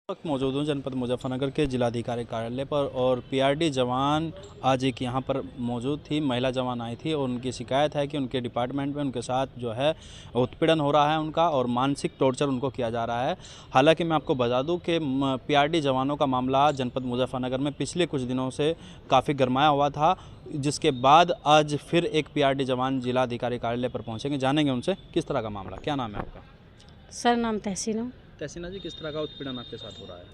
वक्त मौजूद हूँ जनपद मुजफ्फरनगर के जिलाधिकारी कार्यालय पर और पीआरडी जवान आज एक यहाँ पर मौजूद थी। महिला जवान आई थी और उनकी शिकायत है कि उनके डिपार्टमेंट में उनके साथ जो है उत्पीड़न हो रहा है उनका और मानसिक टॉर्चर उनको किया जा रहा है। हालांकि मैं आपको बता दूं कि पीआरडी जवानों का मामला जनपद मुजफ्फरनगर में पिछले कुछ दिनों से काफ़ी गरमाया हुआ था, जिसके बाद आज फिर एक पीआरडी जवान जिलाधिकारी कार्यालय पर पहुँचेंगे। जानेंगे उनसे किस तरह का मामला। क्या नाम है आपका? सर नाम तहसीन। तहसीना जी, किस तरह का उत्पीड़न आपके साथ हो रहा है?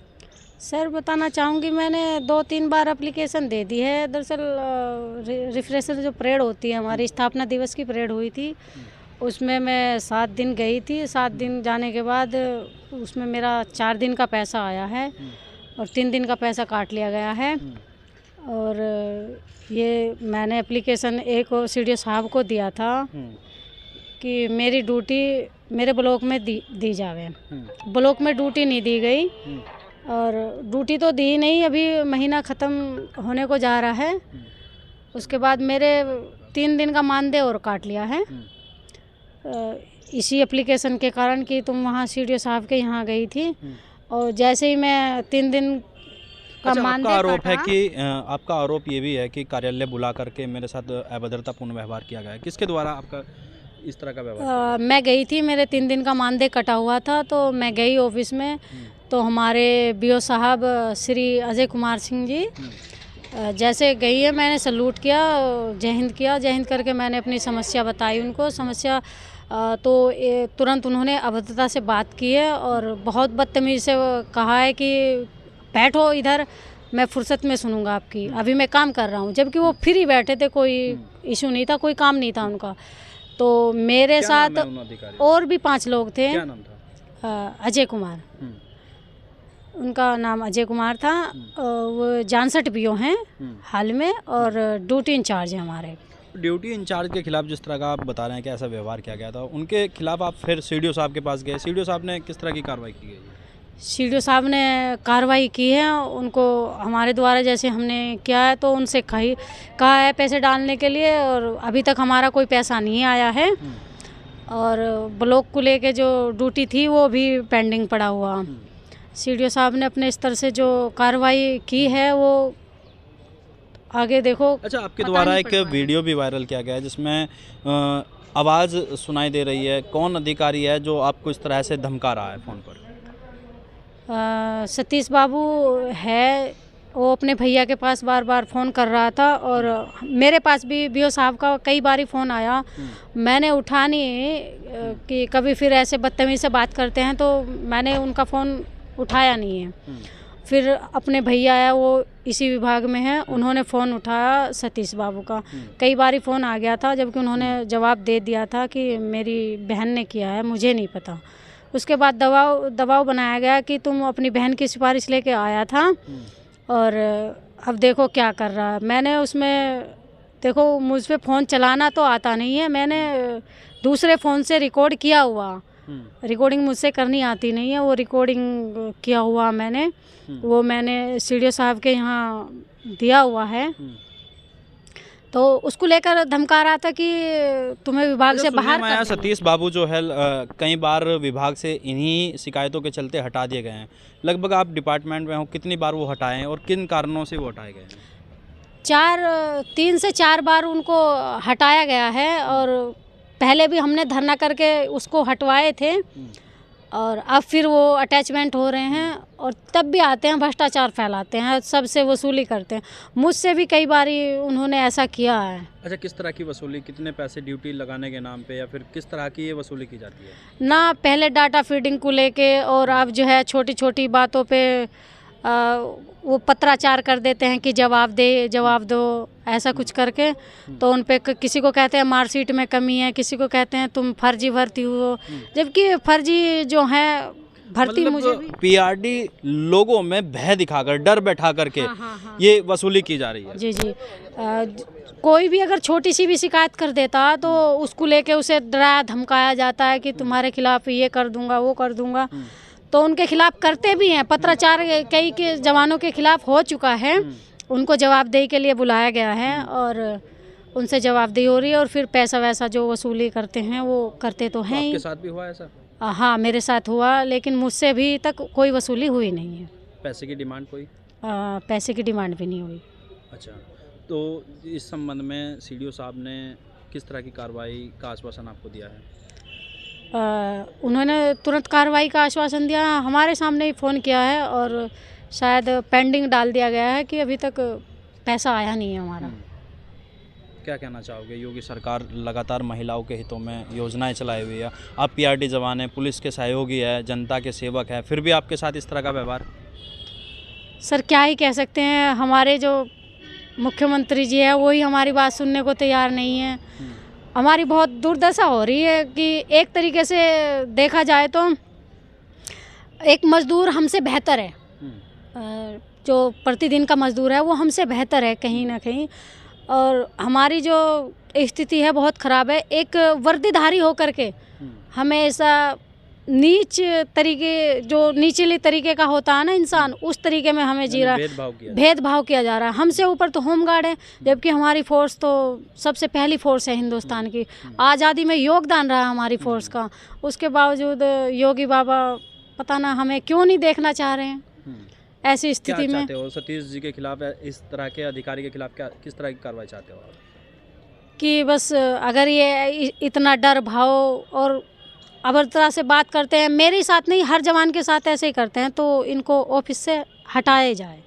सर बताना चाहूँगी, मैंने 2-3 बार एप्लीकेशन दे दी है। दरअसल रिफ्रेशर जो परेड होती है, हमारी स्थापना दिवस की परेड हुई थी, उसमें मैं 7 दिन गई थी। 7 दिन जाने के बाद उसमें मेरा 4 दिन का पैसा आया है और 3 दिन का पैसा काट लिया गया है। और ये मैंने एप्लीकेशन एक सीडीओ साहब को दिया था कि मेरी ड्यूटी मेरे ब्लॉक में दी जावे। ब्लॉक में ड्यूटी नहीं दी गई और ड्यूटी तो दी नहीं, अभी महीना ख़त्म होने को जा रहा है। उसके बाद मेरे 3 दिन का मानदेय और काट लिया है इसी एप्लीकेशन के कारण कि तुम वहाँ सीडीओ साहब के यहाँ गई थी और जैसे ही मैं 3 दिन का मानदेय आपका आरोप है कि आपका आरोप ये भी है कि कार्यालय बुला करके मेरे साथ अभद्रतापूर्ण व्यवहार किया गया है। किसके द्वारा आपका इस तरह का व्यवहार? मैं गई थी, मेरे 3 दिन का मानदेय कटा हुआ था, तो मैं गई ऑफिस में, तो हमारे बीओ साहब श्री अजय कुमार सिंह जी जैसे गई है, मैंने सलूट किया, जय हिंद किया। जय हिंद करके मैंने अपनी समस्या बताई उनको। समस्या तो तुरंत उन्होंने अभद्रता से बात की है और बहुत बदतमीज़ी से कहा है कि बैठो इधर, मैं फुर्सत में सुनूंगा आपकी, अभी मैं काम कर रहा हूँ। जबकि वो फ्री बैठे थे, कोई इशू नहीं था, कोई काम नहीं था उनका। तो मेरे साथ और भी 5 लोग थे। क्या नाम था? अजय कुमार, उनका नाम अजय कुमार था। वो जानसठ बीओ हैं हाल में और ड्यूटी इंचार्ज हैं हमारे। ड्यूटी इंचार्ज के खिलाफ जिस तरह का आप बता रहे हैं कि ऐसा व्यवहार किया गया था, उनके खिलाफ आप फिर सीडीओ साहब के पास गए। सीडीओ साहब ने किस तरह की कार्रवाई की है? सीडीओ साहब ने कार्रवाई की है, उनको हमारे द्वारा जैसे हमने किया है तो उनसे कहा है पैसे डालने के लिए, और अभी तक हमारा कोई पैसा नहीं आया है। और ब्लॉक को लेके जो ड्यूटी थी वो भी पेंडिंग पड़ा हुआ। सीडीओ साहब ने अपने स्तर से जो कार्रवाई की है वो आगे देखो। अच्छा, आपके द्वारा एक वीडियो भी वायरल किया गया है जिसमें आवाज़ सुनाई दे रही है। कौन अधिकारी है जो आपको इस तरह से धमका रहा है फ़ोन पर? सतीश बाबू है, वो अपने भैया के पास बार बार फ़ोन कर रहा था और मेरे पास भी बीओ साहब का कई बारी फ़ोन आया। मैंने उठा नहीं कि कभी फिर ऐसे बदतमीज़ी से बात करते हैं, तो मैंने उनका फ़ोन उठाया नहीं है। फिर अपने भैया है, वो इसी विभाग में है, उन्होंने फ़ोन उठाया सतीश बाबू का। कई बारी फ़ोन आ गया था, जबकि उन्होंने जवाब दे दिया था कि मेरी बहन ने किया है, मुझे नहीं पता। उसके बाद दबाव बनाया गया कि तुम अपनी बहन की सिफारिश लेके आया था और अब देखो क्या कर रहा है। मैंने उसमें देखो, मुझ पे फ़ोन चलाना तो आता नहीं है, मैंने दूसरे फ़ोन से रिकॉर्ड किया हुआ। रिकॉर्डिंग मुझसे करनी आती नहीं है, वो रिकॉर्डिंग किया हुआ मैंने, वो मैंने सीडीओ साहब के यहाँ दिया हुआ है। तो उसको लेकर धमका रहा था कि तुम्हें विभाग से बाहर कर देंगे। सतीश बाबू जो है कई बार विभाग से इन्हीं शिकायतों के चलते हटा दिए गए हैं। लगभग आप डिपार्टमेंट में हो, कितनी बार वो हटाए हैं और किन कारणों से वो हटाए गए हैं? 3 से 4 बार उनको हटाया गया है और पहले भी हमने धरना करके उसको हटवाए थे और अब फिर वो अटैचमेंट हो रहे हैं और तब भी आते हैं, भ्रष्टाचार फैलाते हैं, सबसे वसूली करते हैं। मुझसे भी कई बार उन्होंने ऐसा किया है। अच्छा, किस तरह की वसूली? कितने पैसे ड्यूटी लगाने के नाम पे या फिर किस तरह की ये वसूली की जाती है? ना पहले डाटा फीडिंग को लेके और अब जो है छोटी छोटी बातों पे वो पत्राचार कर देते हैं कि जवाब दो ऐसा कुछ करके। तो उन पे किसी को कहते हैं मार्कशीट में कमी है, किसी को कहते हैं तुम फर्जी भर्ती हो, जबकि फर्जी जो है भर्ती मुझे भी पीआरडी लोगों में भय दिखाकर, डर बैठा करके ये वसूली की जा रही है। जी जी। कोई भी अगर छोटी सी भी शिकायत कर देता तो उसको लेके उसे डराया धमकाया जाता है कि तुम्हारे खिलाफ ये कर दूंगा, वो कर दूंगा। तो उनके खिलाफ करते भी हैं, पत्राचार कई के जवानों के खिलाफ हो चुका है। उनको जवाबदेही के लिए बुलाया गया है और उनसे जवाबदेही हो रही है और फिर पैसा वैसा जो वसूली करते हैं वो करते तो हैं ही। आपके साथ भी हुआ ऐसा? हाँ मेरे साथ हुआ, लेकिन मुझसे अभी तक कोई वसूली हुई नहीं है। पैसे की डिमांड कोई? पैसे की डिमांड भी नहीं हुई। अच्छा, तो इस संबंध में सीडीओ साहब ने किस तरह की कार्रवाई का आश्वासन आपको दिया है? उन्होंने तुरंत कार्रवाई का आश्वासन दिया, हमारे सामने ही फ़ोन किया है और शायद पेंडिंग डाल दिया गया है कि अभी तक पैसा आया नहीं है हमारा। क्या कहना चाहोगे? योगी सरकार लगातार महिलाओं के हितों में योजनाएं चलाई हुई है, आप पीआरडी जवान हैं, पुलिस के सहयोगी है, जनता के सेवक हैं, फिर भी आपके साथ इस तरह का व्यवहार? सर क्या ही कह सकते हैं, हमारे जो मुख्यमंत्री जी है वही हमारी बात सुनने को तैयार नहीं है। हमारी बहुत दुर्दशा हो रही है कि एक तरीके से देखा जाए तो एक मज़दूर हमसे बेहतर है, जो प्रतिदिन का मज़दूर है वो हमसे बेहतर है कहीं ना कहीं, और हमारी जो स्थिति है बहुत ख़राब है। एक वर्दीधारी होकर के हमें ऐसा नीच तरीके, जो नीचले तरीके का होता है ना इंसान, उस तरीके में हमें जी रहा, भेदभाव किया जा रहा है। हमसे ऊपर तो होमगार्ड है, जबकि हमारी फ़ोर्स तो सबसे पहली फ़ोर्स है हिंदुस्तान की, आज़ादी में योगदान रहा हमारी फ़ोर्स का। उसके बावजूद योगी बाबा पता ना हमें क्यों नहीं देखना चाह रहे हैं ऐसी स्थिति में। हो सतीश जी के खिलाफ, इस तरह के अधिकारी के खिलाफ क्या किस तरह की कार्रवाई चाहते हो आप? कि बस अगर ये इतना डर भाव और अभद्रता से बात करते हैं, मेरे साथ नहीं हर जवान के साथ ऐसे ही करते हैं, तो इनको ऑफिस से हटाया जाए।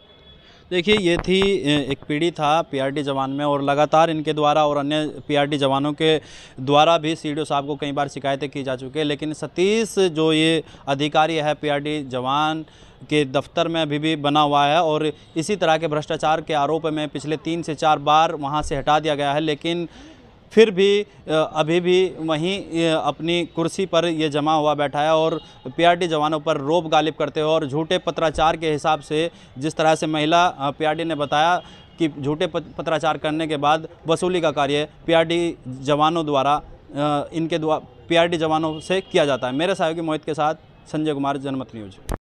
देखिए, ये थी एक पीढ़ी था पीआरडी जवान में, और लगातार इनके द्वारा और अन्य पीआरडी जवानों के द्वारा भी सीडीओ साहब को कई बार शिकायतें की जा चुकी है, लेकिन सतीश जो ये अधिकारी है पीआरडी जवान के दफ्तर में अभी भी बना हुआ है, और इसी तरह के भ्रष्टाचार के आरोप में पिछले 3 से 4 बार वहाँ से हटा दिया गया है, लेकिन फिर भी अभी भी वहीं अपनी कुर्सी पर ये जमा हुआ बैठा है और पीआरडी जवानों पर रोब गालिब करते हुए और झूठे पत्राचार के हिसाब से, जिस तरह से महिला पीआरडी ने बताया कि झूठे पत्राचार करने के बाद वसूली का कार्य पीआरडी जवानों द्वारा पीआरडी जवानों से किया जाता है। मेरे सहयोगी मोहित के साथ संजय कुमार, जनमत न्यूज़।